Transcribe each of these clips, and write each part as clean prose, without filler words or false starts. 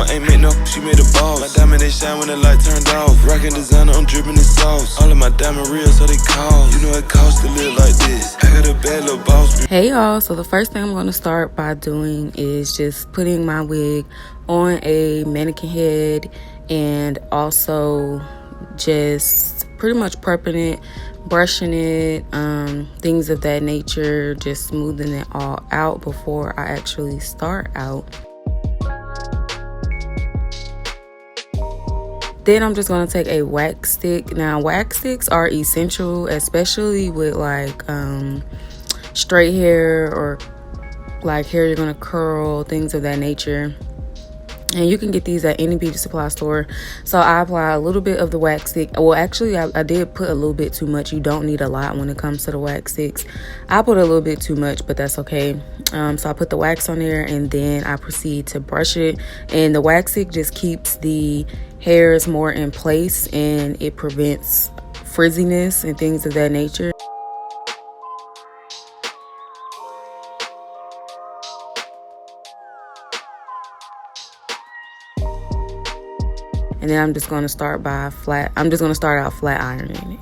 mama ain't make no, she made a boss. My diamond they shine when the light turned off. Rockin' designer, I'm drippin' in sauce. All of my diamond real, so they cost. You know it costs to live like this. I got a bad little boss. Hey y'all, so the first thing I'm going to start by doing is just putting my wig on a mannequin head, and also just pretty much prepping it, brushing it, things of that nature, just smoothing it all out before I actually start out. Then I'm just going to take a wax stick. Now wax sticks are essential, especially with like straight hair or like hair you're going to curl, things of that nature. And you can get these at any beauty supply store. So I apply a little bit of the wax stick. Well, actually, I did put a little bit too much. You don't need a lot when it comes to the wax sticks. I put a little bit too much, but that's okay. So I put the wax on there, and then I proceed to brush it. And the wax stick just keeps the hairs more in place, and it prevents frizziness and things of that nature. And then I'm just going to start out flat ironing it.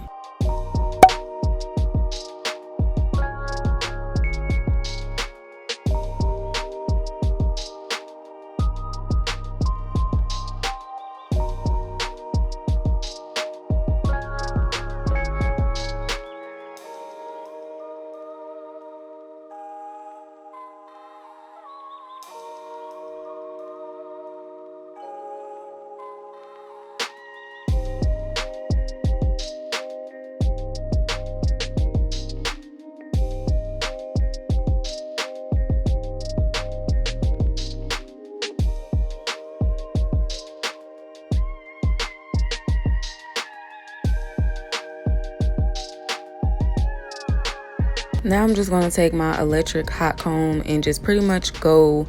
Now I'm just going to take my electric hot comb and just pretty much go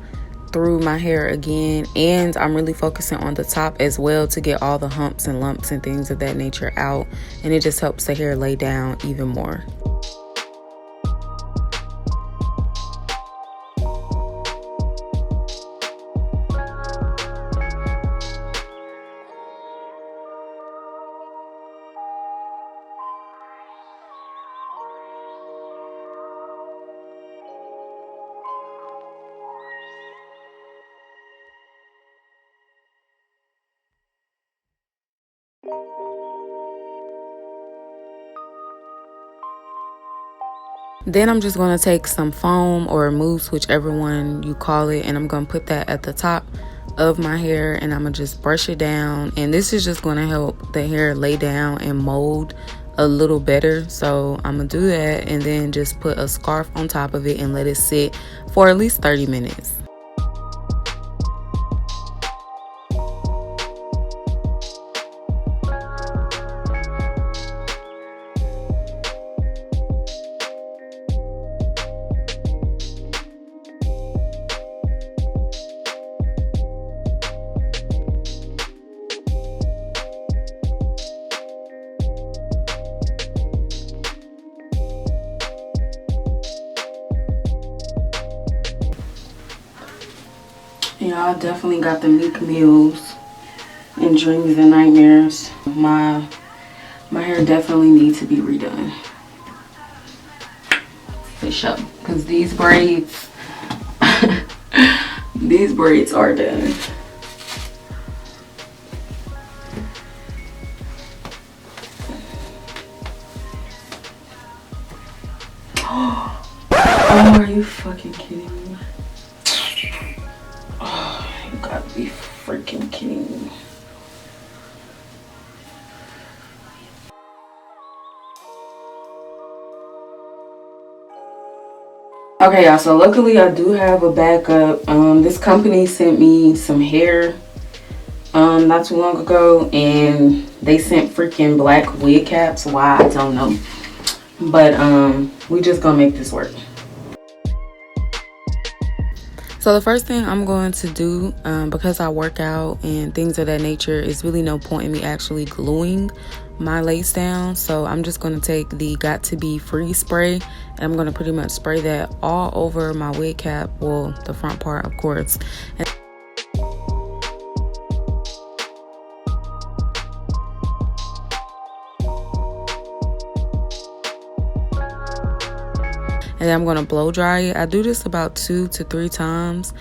through my hair again, and I'm really focusing on the top as well to get all the humps and lumps and things of that nature out, and it just helps the hair lay down even more. Then I'm just going to take some foam or mousse, whichever one you call it, and I'm going to put that at the top of my hair, and I'm going to just brush it down. And this is just going to help the hair lay down and mold a little better. So I'm going to do that, and then just put a scarf on top of it and let it sit for at least 30 minutes. Y'all definitely got the Meek Mills and Dreams and Nightmares. My hair definitely needs to be redone. For sure. Because these braids, these braids are done. Oh, are you fucking kidding me? Oh, you gotta be freaking kidding me. Okay, y'all, so luckily I do have a backup. This company sent me some hair not too long ago, and they sent freaking black wig caps. Why, I don't know. But we just gonna make this work. So the first thing I'm going to do, because I work out and things of that nature, is really no point in me actually gluing my lace down. So I'm just going to take the Got To Be Free spray, and I'm going to pretty much spray that all over my wig cap, well, the front part, of course. and then I'm going to blow dry it. I do this about 2 to 3 times.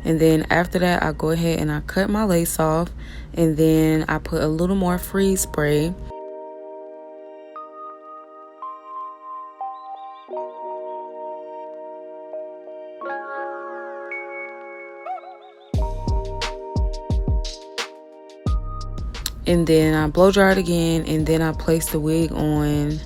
And then after that, I go ahead and I cut my lace off, and then I put a little more freeze spray. And then I blow dry it again, and then I place the wig on.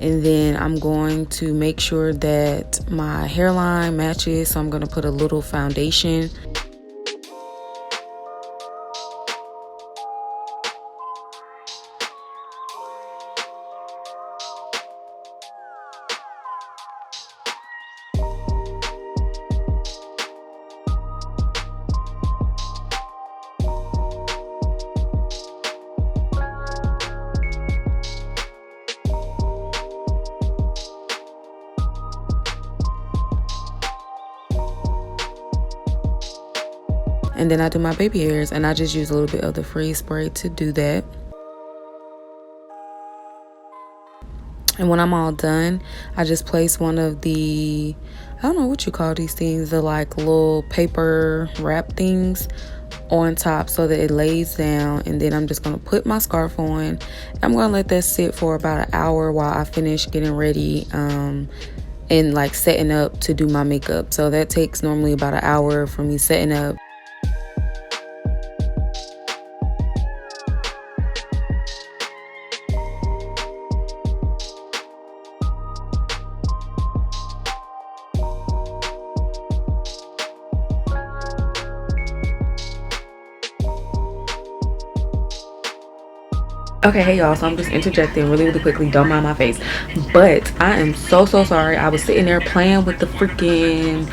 And then I'm going to make sure that my hairline matches. So I'm going to put a little foundation. And then I do my baby hairs, and I just use a little bit of the freeze spray to do that. And when I'm all done, I just place one of the, I don't know what you call these things, the like little paper wrap things on top so that it lays down. And then I'm just going to put my scarf on. I'm going to let that sit for about an hour while I finish getting ready and like setting up to do my makeup. So that takes normally about an hour for me setting up. Okay, hey y'all, so I'm just interjecting really quickly, don't mind my face, but I am so sorry. I was sitting there playing with the freaking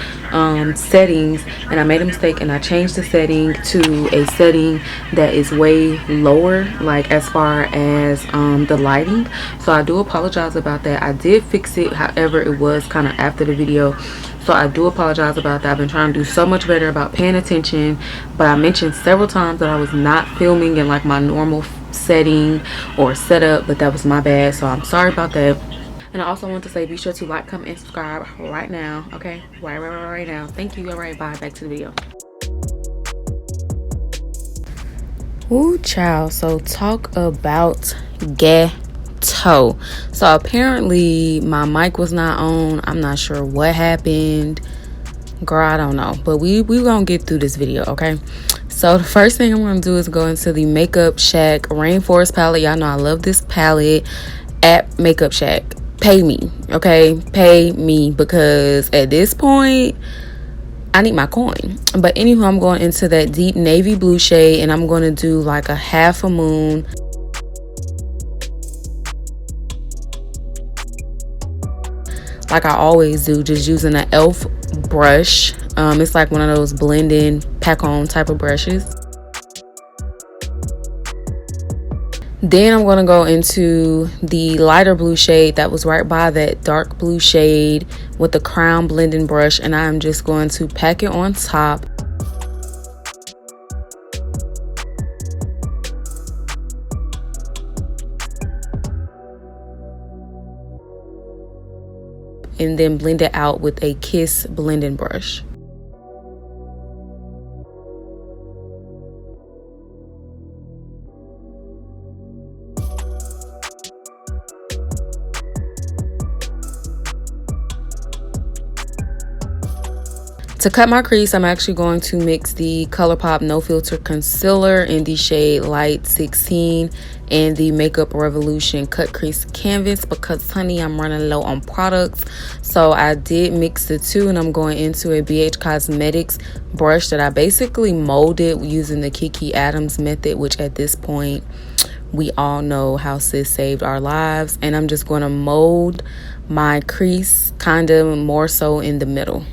settings, and I made a mistake, and I changed the setting to a setting that is way lower, like as far as the lighting. So I do apologize about that. I did fix it, however it was kind of after the video, so I do apologize about that. I've been trying to do so much better about paying attention, but I mentioned several times that I was not filming in like my normal setting or setup, but that was my bad, so I'm sorry about that. And I also want to say, be sure to like, comment, and subscribe right now. Okay, right now. Thank you. All right, bye. Back to the video. Ooh, child. So talk about ghetto. So apparently my mic was not on. I'm not sure what happened, girl. I don't know, but we gonna get through this video, okay? So the first thing I'm going to do is go into the Makeup Shack Rainforest palette. Y'all know I love this palette at Makeup Shack. Pay me, okay? Pay me, because at this point, I need my coin. But anywho, I'm going into that deep navy blue shade, and I'm going to do like a half a moon. Like I always do, just using an e.l.f. brush. It's like one of those blending pack-on type of brushes. Then I'm going to go into the lighter blue shade that was right by that dark blue shade with the crown blending brush, and I'm just going to pack it on top. And then blend it out with a Kiss blending brush. To cut my crease, I'm actually going to mix the ColourPop No Filter Concealer in the shade Light 16 and the Makeup Revolution Cut Crease Canvas because, honey, I'm running low on products. So I did mix the two, and I'm going into a BH Cosmetics brush that I basically molded using the Kiki Adams method, which at this point, we all know how sis saved our lives. And I'm just going to mold my crease kind of more so in the middle.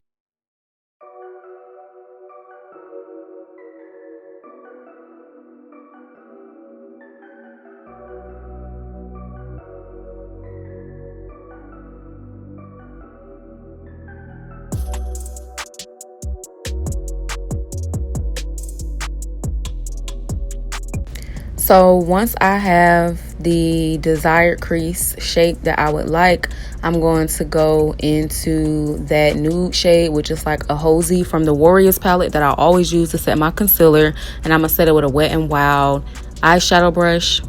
So once I have the desired crease shape that I would like, I'm going to go into that nude shade, which is like a Hosey from the Warriors palette that I always use to set my concealer. And I'm going to set it with a Wet n Wild eyeshadow brush.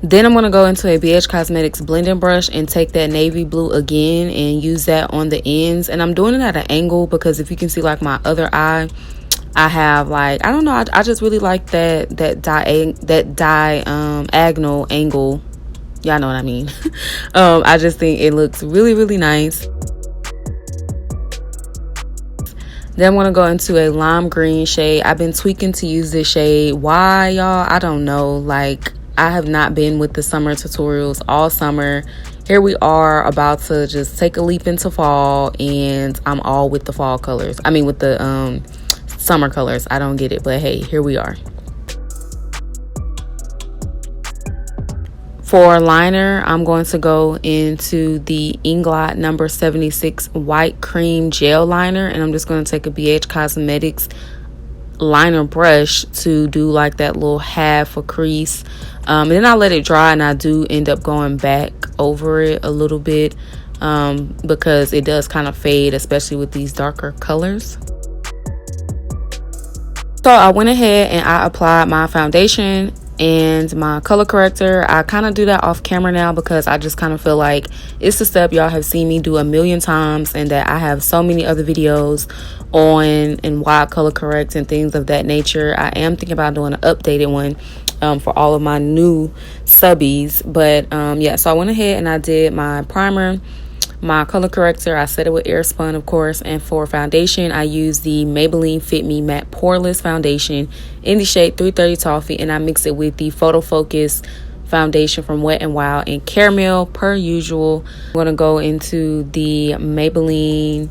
Then I'm going to go into a BH Cosmetics blending brush and take that navy blue again and use that on the ends. And I'm doing it at an angle because if you can see like my other eye, I have like, I don't know, I just really like that diagonal angle. Y'all know what I mean. I just think it looks really, really nice. Then I'm going to go into a lime green shade. I've been tweaking to use this shade. Why, y'all? I don't know. Like, I have not been with the summer tutorials all summer. Here we are about to just take a leap into fall, and I'm all with the fall colors. I mean, with the summer colors. I don't get it, but hey, here we are. For liner, I'm going to go into the Inglot number 76 white cream gel liner, and I'm just going to take a BH Cosmetics liner brush to do like that little half a crease, and then I let it dry, and I do end up going back over it a little bit because it does kind of fade, especially with these darker colors. So I went ahead and I applied my foundation and my color corrector. I kind of do that off camera now because I just kind of feel like it's a step y'all have seen me do a million times, and that I have so many other videos on and why I color correct and things of that nature. I am thinking about doing an updated one for all of my new subbies, but yeah, so I went ahead and I did my primer, my color corrector. I set it with Airspun, of course, and for foundation I use the Maybelline Fit Me Matte Poreless Foundation in the shade 330 Toffee, and I mix it with the Photo Focus foundation from Wet n Wild and Caramel per usual. I'm going to go into the Maybelline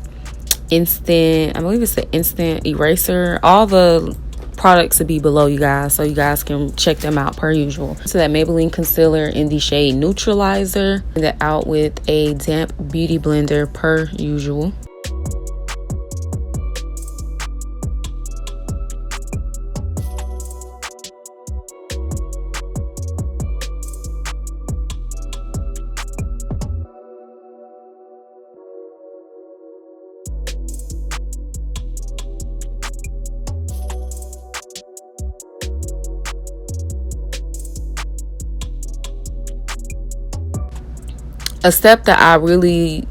Instant, I believe it's the Instant Eraser. All the products to be below, you guys, so you guys can check them out per usual. So that Maybelline concealer in the shade Neutralizer, and that out with a damp beauty blender per usual. A step that I really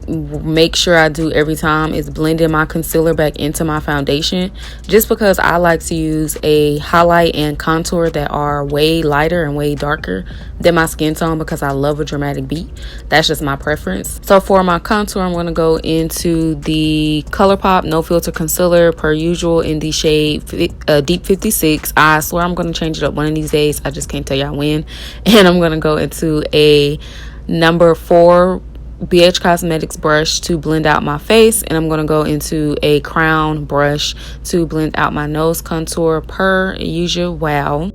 make sure I do every time is blending my concealer back into my foundation, just because I like to use a highlight and contour that are way lighter and way darker than my skin tone because I love a dramatic beat. That's just my preference. So for my contour, I'm going to go into the ColourPop No Filter Concealer per usual in the shade Deep 56. I swear I'm going to change it up one of these days. I just can't tell y'all when. And I'm going to go into a number 4 BH Cosmetics brush to blend out my face, and I'm going to go into a crown brush to blend out my nose contour per usual. Wow.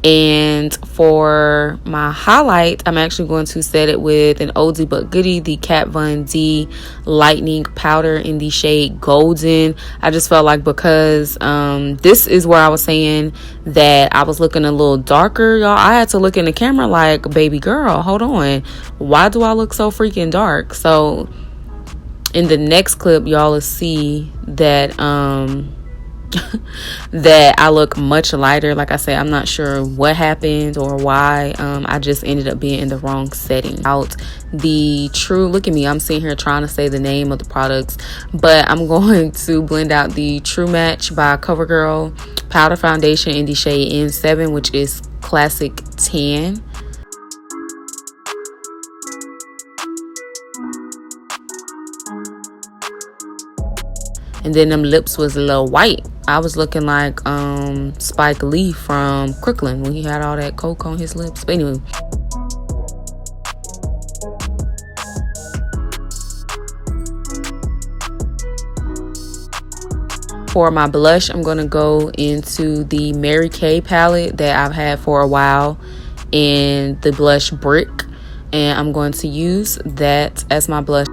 And for my highlight, I'm actually going to set it with an oldie but goodie, the Kat Von D Lightening powder in the shade Golden. I just felt like because this is where I was saying that I was looking a little darker, y'all. I had to look in the camera like, baby girl, hold on. Why do I look so freaking dark? So in the next clip, y'all will see that that I look much lighter. Like I said, I'm not sure what happened or why. I just ended up being in the wrong setting. Out the True, look at me, I'm sitting here trying to say the name of the products, but I'm going to blend out the True Match by CoverGirl powder foundation in the shade N7, which is Classic Tan. And then them lips was a little white. I was looking like Spike Lee from Crooklyn when he had all that coke on his lips. But anyway. For my blush, I'm going to go into the Mary Kay palette that I've had for a while, and the blush Brick. And I'm going to use that as my blush.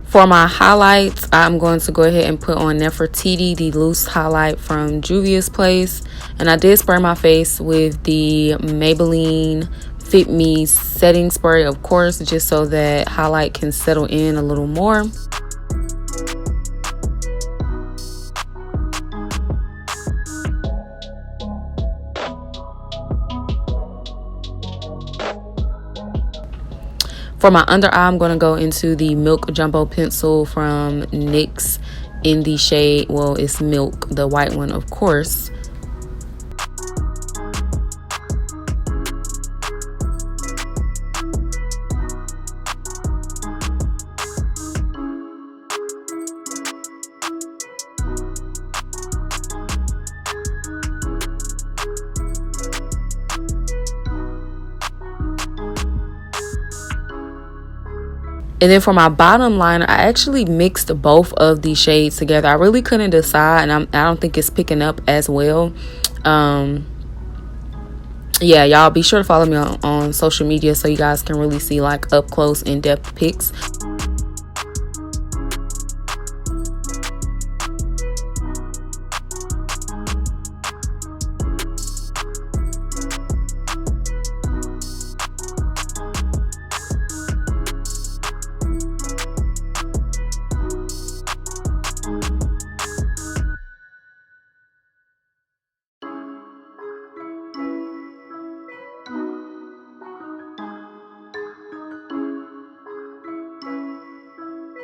For my highlights, I'm going to go ahead and put on Nefertiti, the loose highlight from Juvia's Place. And I did spray my face with the Maybelline Fit Me setting spray, of course, just so that highlight can settle in a little more. For my under eye, I'm going to go into the Milk Jumbo Pencil from NYX in the shade, well, it's Milk, the white one, of course. And then for my bottom liner, I actually mixed both of these shades together. I really couldn't decide, and I don't think it's picking up as well. Yeah, y'all be sure to follow me on social media so you guys can really see like up close, in-depth pics.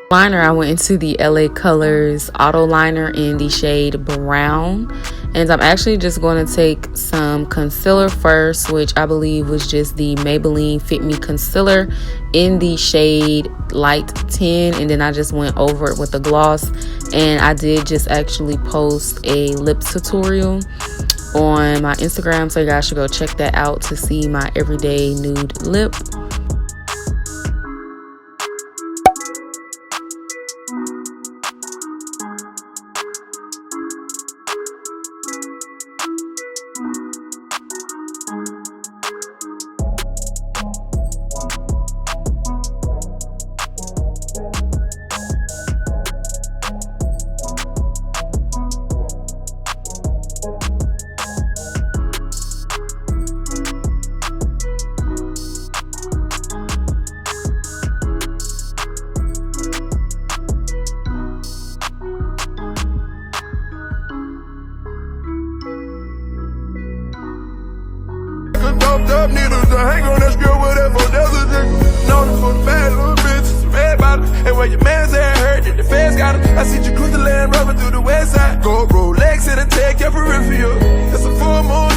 Liner, I went into the LA Colors Auto Liner in the shade Brown, and I'm actually just going to take some concealer first, which I believe was just the Maybelline Fit Me concealer in the shade Light 10, and then I just went over it with the gloss. And I did just actually post a lip tutorial on my Instagram, so you guys should go check that out to see my everyday nude lip. Up needles to hang on that skirt, whatever. That's a thing. Known for the bad little bitches, red bottom. And when your man's hair hurt, and the fans got him. I see you cruise the land, rubbing through the west side. Go Rolex, it'll take your peripheral. It's a full moon.